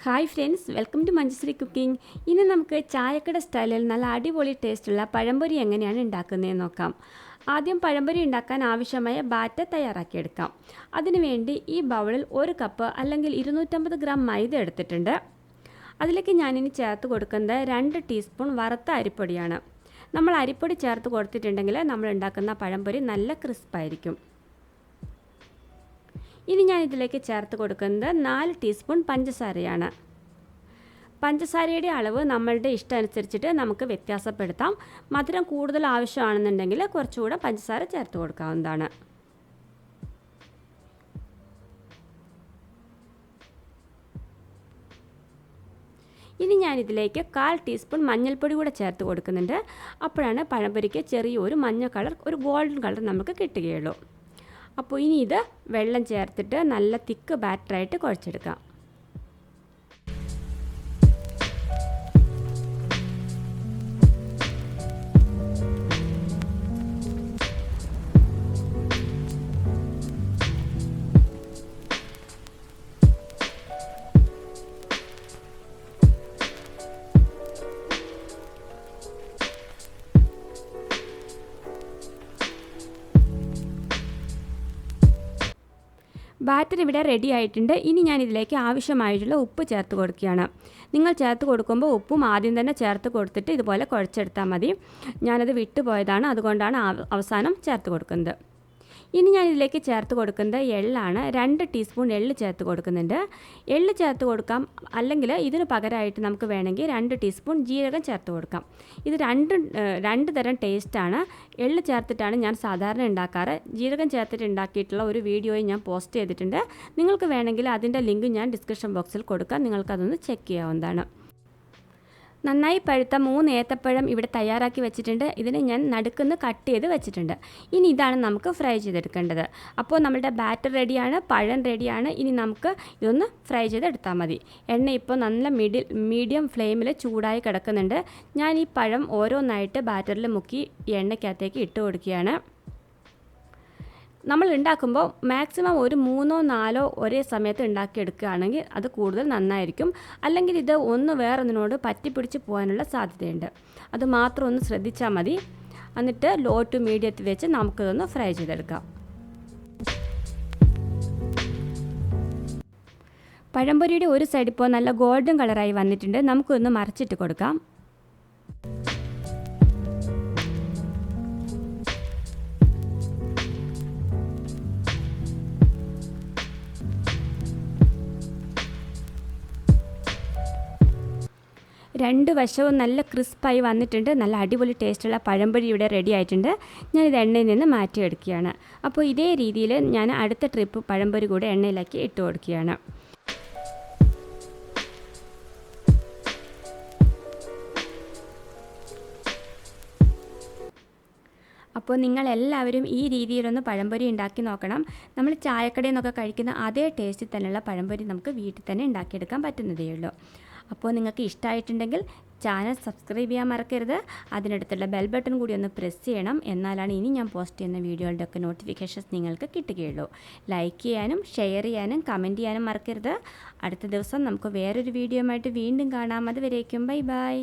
Hi friends, welcome to Manjushree cooking. ഇന്ന് നമുക്ക് ചായക്കട സ്റ്റൈലിൽ നല്ല അടിപൊളി ടേസ്റ്റുള്ള പഴംപൊരി എങ്ങനെയാണ് ഉണ്ടാക്കുന്നതെന്ന് നോക്കാം. ആദ്യം പഴംപൊരി ഉണ്ടാക്കാൻ ആവശ്യമായ ബാറ്റർ തയ്യാറാക്കിയെടുക്കാം. അതിനുവേണ്ടി ഈ ബൗളിൽ 1 കപ്പ് അല്ലെങ്കിൽ 250 ഗ്രാം മൈദ എടുത്തിട്ടുണ്ട്. അതിലേക്ക് ഞാനിനി ചേർത്ത് കൊടുക്കുന്നത് 2 ടീസ്പൂൺ വറുത്ത അരിപ്പൊടിയാണ്. നമ്മൾ അരിപ്പൊടി ചേർത്ത് കൊടുത്തിട്ടുണ്ടെങ്കിൽ നമ്മൾ ഉണ്ടാക്കുന്ന പഴംപൊരി നല്ല ക്രിസ്പായിരിക്കും. ഇനി ഞാൻ ഇതിലേക്ക് ചേർത്ത് കൊടുക്കുന്നത് 4 ടീസ്പൂൺ പഞ്ചസാരയാണ്. പഞ്ചസാരയുടെ അളവ് നമ്മളുടെ ഇഷ്ടമനുസരിച്ചിട്ട് നമുക്ക് വ്യത്യാസപ്പെടുത്താം. മധുരം കൂടുതൽ ആവശ്യമാണെന്നുണ്ടെങ്കിൽ കുറച്ചുകൂടെ പഞ്ചസാര ചേർത്ത് കൊടുക്കാവുന്നതാണ്. ഇനി ഞാനിതിലേക്ക് 1/4 ടീസ്പൂൺ മഞ്ഞൾപ്പൊടി കൂടെ ചേർത്ത് കൊടുക്കുന്നുണ്ട്. അപ്പോഴാണ് പഴംപൊരിക്ക് ചെറിയൊരു മഞ്ഞ കളർ, ഒരു ഗോൾഡൻ കളർ നമുക്ക് കിട്ടുകയുള്ളൂ. അപ്പോൾ ഇനി ഇത് വെള്ളം ചേർത്തിട്ട് നല്ല തിക്ക് ബാറ്ററായിട്ട് കുഴച്ചെടുക്കാം. ബാറ്റർ ഇവിടെ റെഡി ആയിട്ടുണ്ട്. ഇനി ഞാൻ ഇതിലേക്ക് ആവശ്യമായിട്ടുള്ള ഉപ്പ് ചേർത്ത് കൊടുക്കുകയാണ്. നിങ്ങൾ ചേർത്ത് കൊടുക്കുമ്പോൾ ഉപ്പും ആദ്യം തന്നെ ചേർത്ത് കൊടുത്തിട്ട് ഇതുപോലെ കുഴച്ചെടുത്താൽ മതി. ഞാനത് വിട്ടുപോയതാണ്, അതുകൊണ്ടാണ് അവസാനം ചേർത്ത് കൊടുക്കുന്നത്. ഇനി ഞാൻ ഇതിലേക്ക് ചേർത്ത് കൊടുക്കുന്നത് എള്ളാണ്. 2 ടീസ്പൂൺ എള്ള് ചേർത്ത് കൊടുക്കുന്നുണ്ട്. എള്ള് ചേർത്ത് കൊടുക്കാം, അല്ലെങ്കിൽ ഇതിന് പകരമായിട്ട് നമുക്ക് വേണമെങ്കിൽ 2 ടീസ്പൂൺ ജീരകം ചേർത്ത് കൊടുക്കാം. ഇത് രണ്ട് തരം ടേസ്റ്റാണ്. എള്ള് ചേർത്തിട്ടാണ് ഞാൻ സാധാരണ ഉണ്ടാക്കാറ്. ജീരകം ചേർത്തിട്ട് ഉണ്ടാക്കിയിട്ടുള്ള ഒരു വീഡിയോയും ഞാൻ പോസ്റ്റ് ചെയ്തിട്ടുണ്ട്. നിങ്ങൾക്ക് വേണമെങ്കിൽ അതിൻ്റെ ലിങ്ക് ഞാൻ ഡിസ്ക്രിപ്ഷൻ ബോക്സിൽ കൊടുക്കാം. നിങ്ങൾക്കതൊന്ന് ചെക്ക് ചെയ്യാവുന്നതാണ്. നന്നായി പഴുത്ത 3 ഏത്തപ്പഴം ഇവിടെ തയ്യാറാക്കി വെച്ചിട്ടുണ്ട്. ഇതിനെ ഞാൻ നടുക്കുന്ന് കട്ട് ചെയ്ത് വെച്ചിട്ടുണ്ട്. ഇനി ഇതാണ് നമുക്ക് ഫ്രൈ ചെയ്തെടുക്കേണ്ടത്. അപ്പോൾ നമ്മളുടെ ബാറ്റർ റെഡിയാണ്, പഴം റെഡിയാണ്. ഇനി നമുക്ക് ഇതൊന്ന് ഫ്രൈ ചെയ്തെടുത്താൽ മതി. എണ്ണ ഇപ്പോൾ നല്ല മീഡിയം ഫ്ലെയിമിൽ ചൂടായി കിടക്കുന്നുണ്ട്. ഞാൻ ഈ പഴം ഓരോന്നായിട്ട് ബാറ്ററിൽ മുക്കി എണ്ണയ്ക്കകത്തേക്ക് ഇട്ട് കൊടുക്കുകയാണ്. നമ്മൾ ഉണ്ടാക്കുമ്പോൾ മാക്സിമം ഒരു 3-4 ഒരേ സമയത്ത് ഉണ്ടാക്കിയെടുക്കുകയാണെങ്കിൽ അത് കൂടുതൽ നന്നായിരിക്കും. അല്ലെങ്കിൽ ഇത് ഒന്ന് വേറൊന്നിനോട് പറ്റിപ്പിടിച്ച് പോകാനുള്ള സാധ്യതയുണ്ട്. അത് മാത്രം ഒന്ന് ശ്രദ്ധിച്ചാൽ മതി. എന്നിട്ട് ലോ ടു മീഡിയത്തിൽ വെച്ച് നമുക്കിതൊന്ന് ഫ്രൈ ചെയ്തെടുക്കാം. പഴംപൊരിയുടെ ഒരു സൈഡ് ഇപ്പോൾ നല്ല ഗോൾഡൻ കളറായി വന്നിട്ടുണ്ട്. നമുക്കൊന്ന് മറിച്ചിട്ട് കൊടുക്കാം. രണ്ട് വശവും നല്ല ക്രിസ്പായി വന്നിട്ടുണ്ട്. നല്ല അടിപൊളി ടേസ്റ്റുള്ള പഴംപൊരി ഇവിടെ റെഡി ആയിട്ടുണ്ട്. ഞാനിത് എണ്ണയിൽ നിന്ന് മാറ്റിയെടുക്കുകയാണ്. അപ്പോൾ ഇതേ രീതിയിൽ ഞാൻ അടുത്ത ട്രിപ്പ് പഴംപൊരി കൂടെ എണ്ണയിലാക്കി ഇട്ട് കൊടുക്കുകയാണ്. അപ്പോൾ നിങ്ങളെല്ലാവരും ഈ രീതിയിലൊന്ന് പഴംപൊരി ഉണ്ടാക്കി നോക്കണം. നമ്മൾ ചായക്കടയിൽ നിന്നൊക്കെ കഴിക്കുന്ന അതേ ടേസ്റ്റിൽ തന്നെയുള്ള പഴംപൊരി നമുക്ക് വീട്ടിൽ തന്നെ ഉണ്ടാക്കിയെടുക്കാൻ പറ്റുന്നതേ ഉള്ളൂ. അപ്പോൾ നിങ്ങൾക്ക് ഇഷ്ടമായിട്ടുണ്ടെങ്കിൽ ചാനൽ സബ്സ്ക്രൈബ് ചെയ്യാൻ മറക്കരുത്. അതിനടുത്തുള്ള ബെൽ ബട്ടൺ കൂടി ഒന്ന് പ്രസ് ചെയ്യണം. എന്നാലാണ് ഇനി ഞാൻ പോസ്റ്റ് ചെയ്യുന്ന വീഡിയോകളുടെയൊക്കെ നോട്ടിഫിക്കേഷൻസ് നിങ്ങൾക്ക് കിട്ടുകയുള്ളൂ. ലൈക്ക് ചെയ്യാനും ഷെയർ ചെയ്യാനും കമൻറ്റ് ചെയ്യാനും മറക്കരുത്. അടുത്ത ദിവസം നമുക്ക് വേറൊരു വീഡിയോയുമായിട്ട് വീണ്ടും കാണാം. അതുവരേക്കും ബൈ ബൈ.